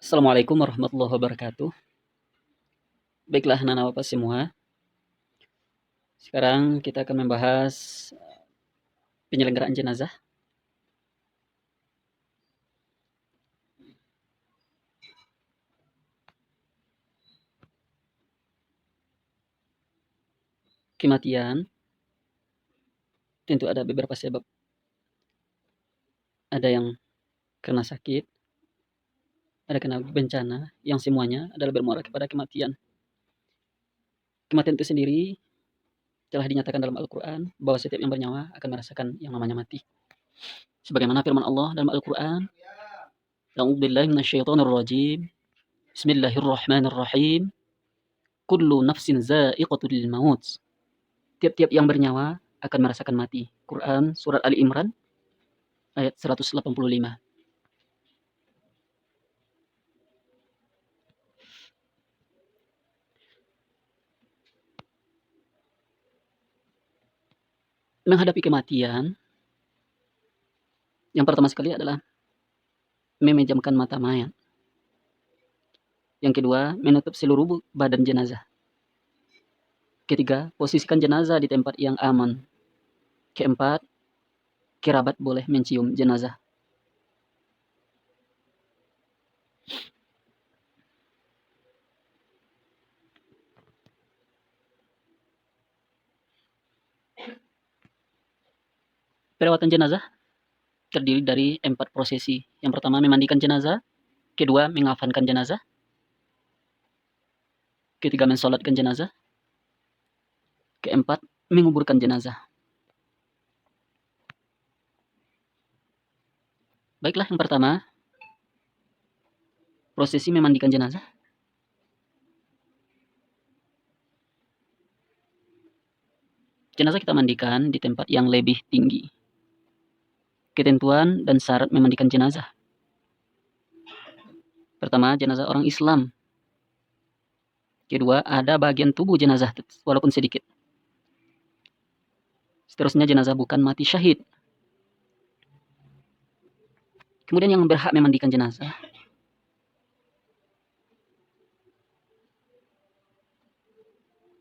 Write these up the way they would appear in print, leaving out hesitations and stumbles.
Assalamualaikum warahmatullahi wabarakatuh. Baiklah, Nana Bapak semua. Sekarang kita akan membahas penyelenggaraan jenazah. Kematian tentu ada beberapa sebab. Ada yang karena sakit, ada karena bencana, yang semuanya adalah bermuara kepada kematian. Kematian itu sendiri telah dinyatakan dalam Al-Quran bahwa setiap yang bernyawa akan merasakan yang namanya mati. Sebagaimana firman Allah dalam Al-Quran, A'udzubillahi minasyaitonir rajim. Bismillahirrahmanirrahim. Kullu nafsin za'iqatul maut. Tiap-tiap yang bernyawa akan merasakan mati. Quran surat Ali Imran ayat 185. Menghadapi kematian, yang pertama sekali adalah memejamkan mata mayat. Yang kedua, menutup seluruh badan jenazah. Ketiga, posisikan jenazah di tempat yang aman. Keempat, kerabat boleh mencium jenazah. Perawatan jenazah terdiri dari 4 prosesi. Yang pertama, memandikan jenazah. Kedua, mengafankan jenazah. Ketiga, mensolatkan jenazah. Keempat, menguburkan jenazah. Baiklah, yang pertama, prosesi memandikan jenazah. Jenazah kita mandikan di tempat yang lebih tinggi. Ketentuan dan syarat memandikan jenazah. Pertama, jenazah orang Islam. Kedua, ada bagian tubuh jenazah walaupun sedikit. Seterusnya, jenazah bukan mati syahid. Kemudian yang berhak memandikan jenazah.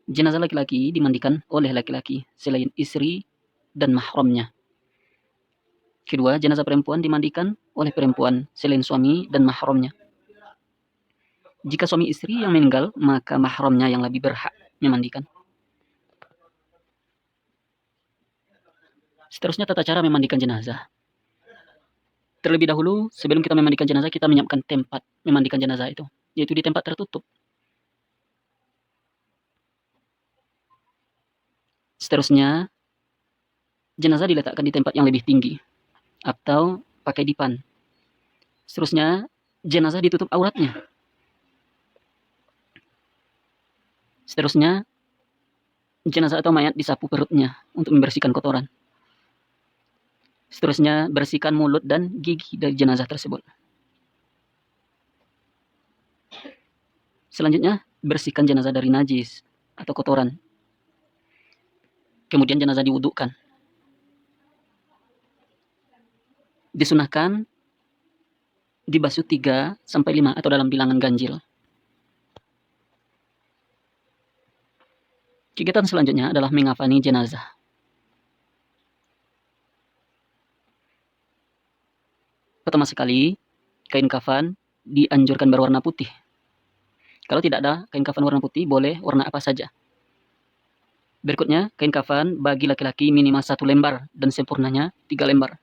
Jenazah laki-laki dimandikan oleh laki-laki selain istri dan mahramnya. Kedua, jenazah perempuan dimandikan oleh perempuan selain suami dan mahramnya. Jika suami istri yang meninggal, maka mahramnya yang lebih berhak memandikan. Seterusnya, tata cara memandikan jenazah. Terlebih dahulu, sebelum kita memandikan jenazah, kita menyiapkan tempat memandikan jenazah itu, yaitu di tempat tertutup. Seterusnya, jenazah diletakkan di tempat yang lebih tinggi atau pakai dipan. Seterusnya, jenazah ditutup auratnya. Seterusnya, jenazah atau mayat disapu perutnya untuk membersihkan kotoran. Seterusnya, bersihkan mulut dan gigi dari jenazah tersebut. Selanjutnya, bersihkan jenazah dari najis atau kotoran. Kemudian jenazah diwudukkan. Disunahkan dibasuh 3 sampai 5 atau dalam bilangan ganjil. Kegiatan selanjutnya adalah mengafani jenazah. Pertama sekali, kain kafan dianjurkan berwarna putih. Kalau tidak ada kain kafan warna putih, boleh warna apa saja. Berikutnya, kain kafan bagi laki-laki minimal 1 lembar dan sempurnanya 3 lembar.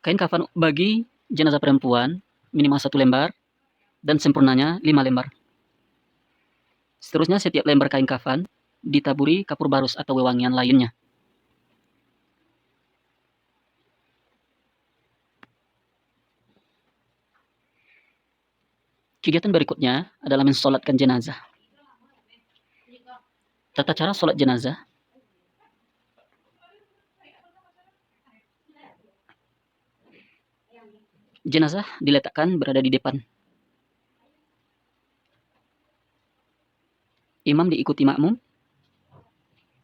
Kain kafan bagi jenazah perempuan minimal 1 lembar dan sempurnanya 5 lembar. Seterusnya, setiap lembar kain kafan ditaburi kapur barus atau wewangian lainnya. Kegiatan berikutnya adalah mensolatkan jenazah. Tata cara solat jenazah. Jenazah diletakkan berada di depan. Imam diikuti makmum.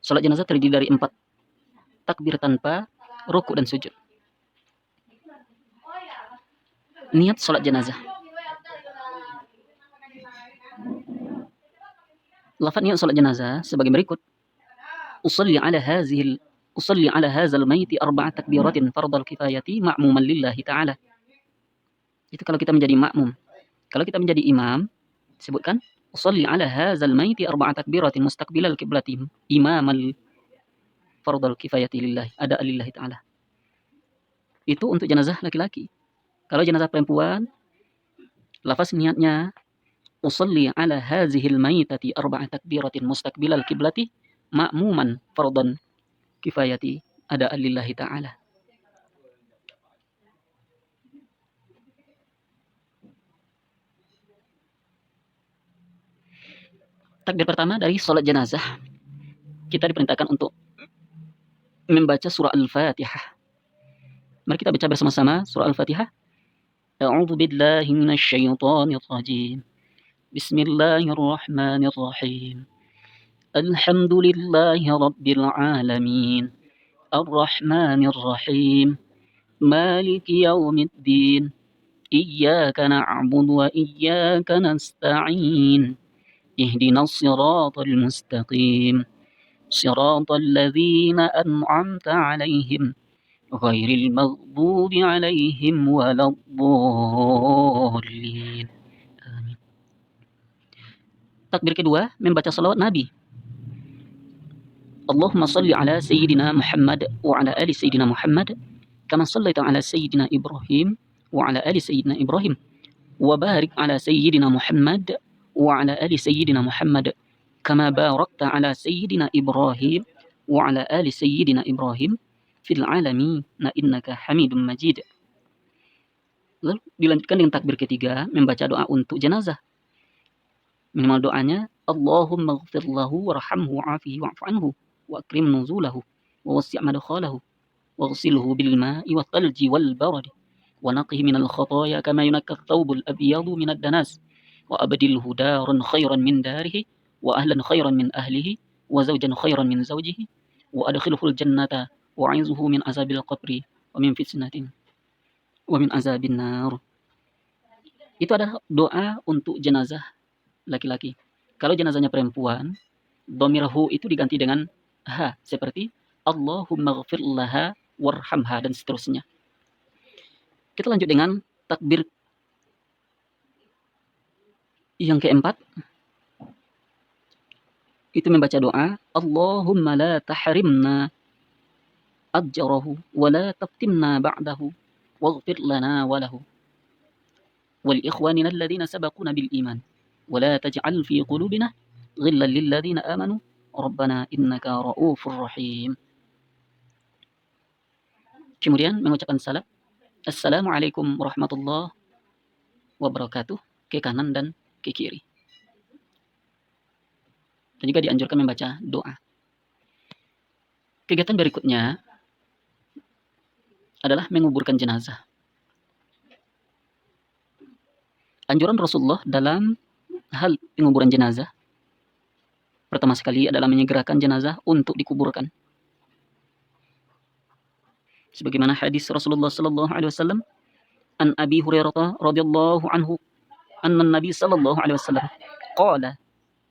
Solat jenazah terdiri dari 4 takbir tanpa rukuk dan sujud. niat salat jenazah. Lafaz niat salat jenazah sebagai berikut. Usalli ala hadzal maiti arba'a takbiratin fardal kifayati ma'muman lillahi ta'ala. Itu kalau kita menjadi makmum. Kalau kita menjadi imam, sebutkan usalli ala hadzal maiti arba'a takbiratin mustaqbilal qiblati imamal fardal kifayati lillahi ada lillahi ta'ala. Itu untuk jenazah laki-laki. Kalau jenazah perempuan, lafaz niatnya usalli ala hadzihil maitati arba'a takbiratin mustaqbilal qiblati ma'muman fardan kifayati ada lillahi ta'ala. Takbir pertama dari salat jenazah, kita diperintahkan untuk membaca surah Al-Fatihah. Mari kita baca bersama-sama surah Al-Fatihah. A'udzu billahi minasy syaithanir rajim. Bismillahirrahmanirrahim. Alhamdulillahi rabbil alamin. Ar-Rahmanir Rahim. Maliki yaumiddin. Iyyaka na'budu wa iyyaka nasta'in. Ihdinas siratal mustaqim. Siratal ladzina an'amta 'alaihim ghairil maghdubi 'alaihim waladdallin. Amin. Takbir kedua membaca salawat Nabi. Allahumma salli ala sayyidina Muhammad wa ala ali sayyidina Muhammad kama sallaita ala sayyidina Ibrahim wa ala ali sayyidina Ibrahim wa barik ala sayyidina Muhammad wa ala ali sayyidina Muhammad kama barakta ala sayyidina Ibrahim wa ala ali sayyidina Ibrahim fil alamin innaka Hamidum Majid. Lalu dilanjutkan dengan takbir ketiga membaca doa untuk jenazah. Minimal doanya Allahumma ighfir lahu warhamhu wa'afihi wa'fu anhu wa akrim nuzulahu wa wasi' madkhalahu waghsilhu bil ma'i wal thalji wal barad wa naqih minal khataaya kama yunakka ath-thawbul abyadu minad danas wa abdilhu daran khairan min darihi wa ahlan khairan min ahlihi wa zawjan khairan min zawjihi wa adkhilhul jannata wa 'izhu min azabil qabri wa min fitnatin wa min azabin nar. Itu adalah doa untuk jenazah laki-laki. Kalau jenazahnya perempuan, dhamir hu itu diganti dengan ha, seperti Allahumma ighfir laha warhamha dan seterusnya. Kita lanjut dengan takbir yang keempat. Itu membaca doa Allahumma la tahrimna ajrahu wa la taftimna ba'dahu waghfir lana wa lahu wal ikhwanina alladhina sabaquna bil iman wa la taj'al fi qulubina ghillan lil ladzina amanu rabbana innaka ra'ufur rahim. Kemudian mengucapkan salam Assalamualaikum warahmatullahi wabarakatuh ke kanan dan ke kiri. Dan juga dianjurkan membaca doa. Kegiatan berikutnya adalah menguburkan jenazah. Anjuran Rasulullah dalam hal penguburan jenazah pertama sekali adalah menyegerakan jenazah untuk dikuburkan. Sebagaimana hadis Rasulullah sallallahu alaihi wasallam an Abi Hurairah radhiyallahu anhu anna Nabi sallallahu alaihi wasallam qala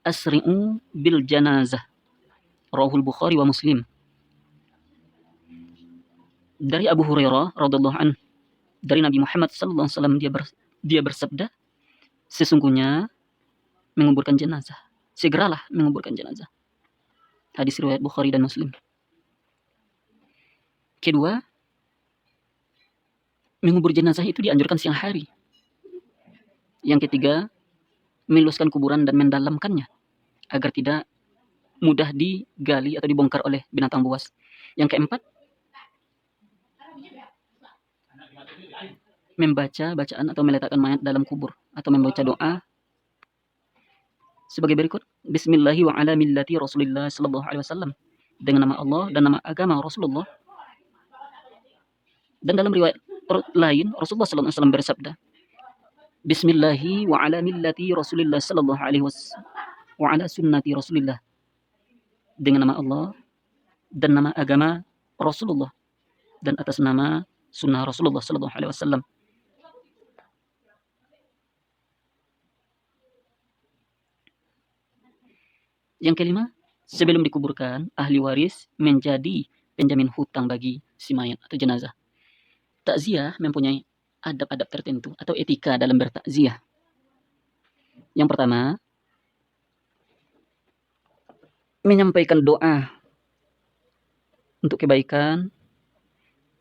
asri'u bil janazah rawahul Bukhari wa Muslim. Dari Abu Hurairah radhiyallahu anhu dari Nabi Muhammad sallallahu alaihi wasallam dia bersabda, sesungguhnya menguburkan jenazah, segeralah menguburkan jenazah. Hadis riwayat Bukhari dan Muslim. Kedua, mengubur jenazah itu dianjurkan siang hari. Yang ketiga, meluaskan kuburan dan mendalamkannya agar tidak mudah digali atau dibongkar oleh binatang buas. Yang keempat, membaca bacaan atau meletakkan mayat dalam kubur atau membaca doa sebagai berikut. Bismillahi wa ala millati Rasulillah sallallahu alaihi wasallam, dengan nama Allah dan nama agama Rasulullah. Dan dalam riwayat lain Rasulullah sallallahu alaihi wasallam bersabda, Bismillahi wa ala millati Rasulillah sallallahu alaihi wasallam wa ala sunnati Rasulillah, dengan nama Allah dan nama agama Rasulullah dan atas nama sunnah Rasulullah sallallahu alaihi wasallam. Yang kelima, sebelum dikuburkan, ahli waris menjadi penjamin hutang bagi si mayat atau jenazah. Takziah mempunyai adab-adab tertentu atau etika dalam bertakziah. Yang pertama, menyampaikan doa untuk kebaikan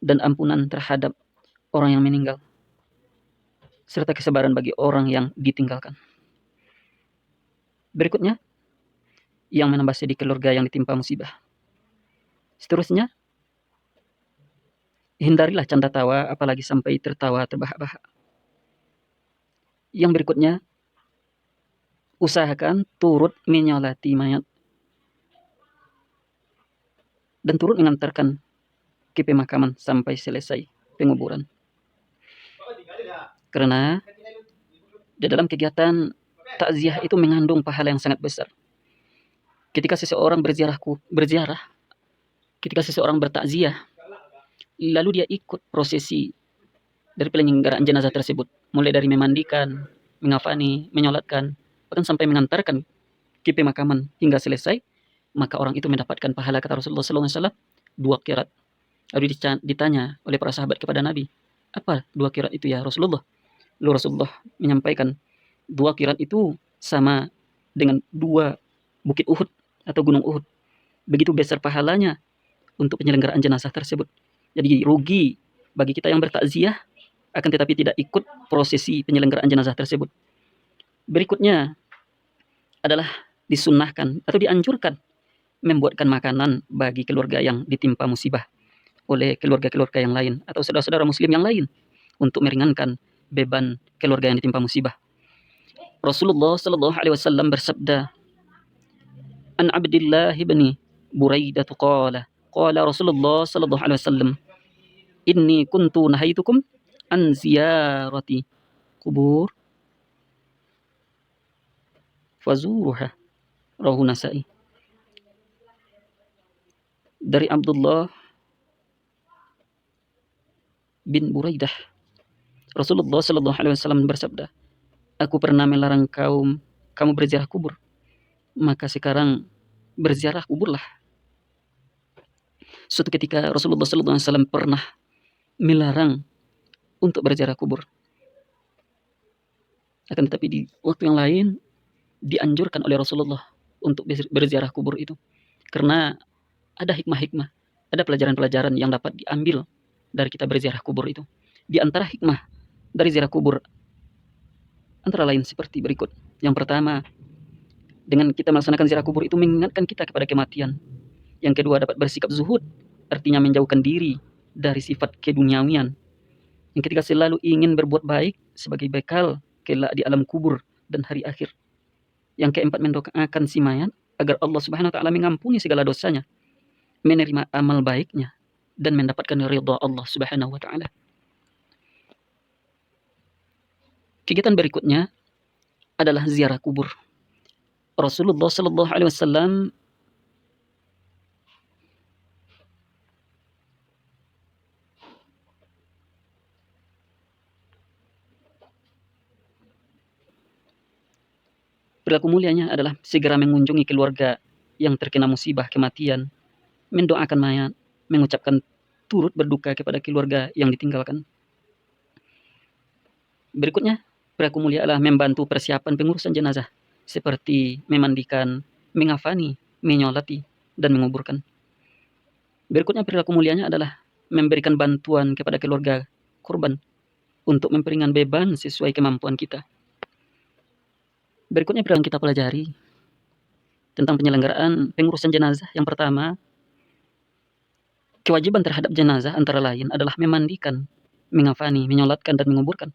dan ampunan terhadap orang yang meninggal, serta kesabaran bagi orang yang ditinggalkan. Berikutnya, yang menambah sedih keluarga yang ditimpa musibah. Seterusnya, hindarilah canda tawa, apalagi sampai tertawa terbahak-bahak. Yang berikutnya, usahakan turut menyolati mayat dan turut mengantarkan ke pemakaman sampai selesai penguburan. Karena di dalam kegiatan takziah itu mengandung pahala yang sangat besar. Ketika seseorang ketika seseorang bertakziah, lalu dia ikut prosesi dari penyelenggaraan jenazah tersebut, mulai dari memandikan, mengafani, menyolatkan, bahkan sampai mengantarkan ke pemakaman hingga selesai, maka orang itu mendapatkan pahala, kata Rasulullah SAW, 2 qirat. Lalu ditanya oleh para sahabat kepada Nabi, apa 2 qirat itu ya Rasulullah? Lalu Rasulullah menyampaikan, 2 qirat itu sama dengan 2 bukit Uhud atau gunung Uhud. Begitu besar pahalanya untuk penyelenggaraan jenazah tersebut. Jadi rugi bagi kita yang bertakziah, akan tetapi tidak ikut prosesi penyelenggaraan jenazah tersebut. Berikutnya adalah disunnahkan atau dianjurkan membuatkan makanan bagi keluarga yang ditimpa musibah oleh keluarga-keluarga yang lain atau saudara-saudara muslim yang lain untuk meringankan beban keluarga yang ditimpa musibah. Rasulullah sallallahu alaihi wasallam bersabda, "An Abdullah bin Buraidah qala Rasulullah sallallahu alaihi wasallam, inni kuntu nahaitukum an ziyarati kubur fazuruha." Rawahu Nasa'i. Dari Abdullah bin Buraidah, Rasulullah sallallahu alaihi wasallam bersabda, "Aku pernah melarang kamu berziarah kubur, maka sekarang berziarah kuburlah." Suatu ketika Rasulullah sallallahu alaihi wasallam pernah melarang untuk berziarah kubur. Akan tetapi di waktu yang lain dianjurkan oleh Rasulullah untuk berziarah kubur itu. Karena ada hikmah-hikmah, ada pelajaran-pelajaran yang dapat diambil dari kita berziarah kubur itu. Di antara hikmah dari ziarah kubur antara lain seperti berikut. Yang pertama, dengan kita melaksanakan ziarah kubur itu mengingatkan kita kepada kematian. Yang kedua, dapat bersikap zuhud, artinya menjauhkan diri dari sifat keduniawian. Yang ketiga, selalu ingin berbuat baik sebagai bekal kelak di alam kubur dan hari akhir. Yang keempat, mendoakan si mayat agar Allah Subhanahu wa taala mengampuni segala dosanya, menerima amal baiknya dan mendapatkan ridha Allah Subhanahu wa taala. Kegiatan berikutnya adalah ziarah kubur. Rasulullah sallallahu alaihi wasallam perilaku mulianya adalah segera mengunjungi keluarga yang terkena musibah kematian, mendoakan mayat, mengucapkan turut berduka kepada keluarga yang ditinggalkan. Berikutnya, perilaku mulia adalah membantu persiapan pengurusan jenazah, seperti memandikan, mengafani, menyolati, dan menguburkan. Berikutnya, perilaku mulianya adalah memberikan bantuan kepada keluarga korban untuk memperingan beban sesuai kemampuan kita. Berikutnya yang kita pelajari tentang penyelenggaraan pengurusan jenazah. Yang pertama, kewajiban terhadap jenazah antara lain adalah memandikan, mengafani, menyolatkan, dan menguburkan.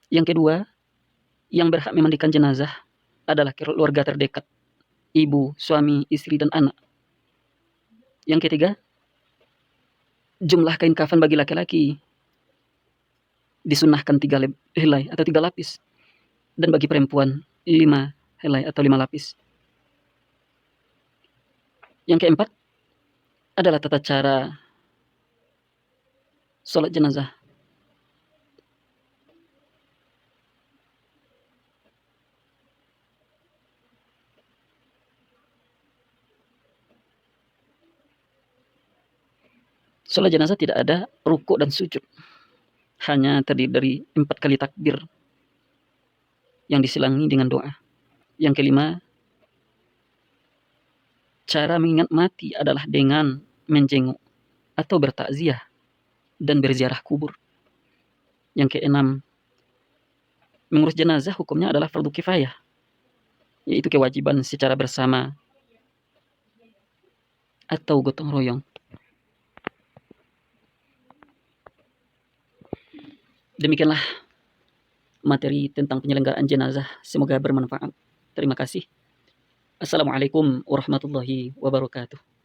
Yang kedua, yang berhak memandikan jenazah adalah keluarga terdekat, ibu, suami, istri, dan anak. Yang ketiga, jumlah kain kafan bagi laki-laki disunahkan 3 helai atau 3 lapis, dan bagi perempuan 5 helai atau 5 lapis. Yang keempat adalah tata cara sholat jenazah. Sholat jenazah tidak ada rukuk dan sujud. Hanya terdiri dari 4 kali takbir yang diselangi dengan doa. Yang kelima, cara mengingat mati adalah dengan menjenguk atau bertakziah dan berziarah kubur. Yang keenam, mengurus jenazah hukumnya adalah fardu kifayah, yaitu kewajiban secara bersama atau gotong royong. Demikianlah materi tentang penyelenggaraan jenazah. Semoga bermanfaat. Terima kasih. Assalamualaikum warahmatullahi wabarakatuh.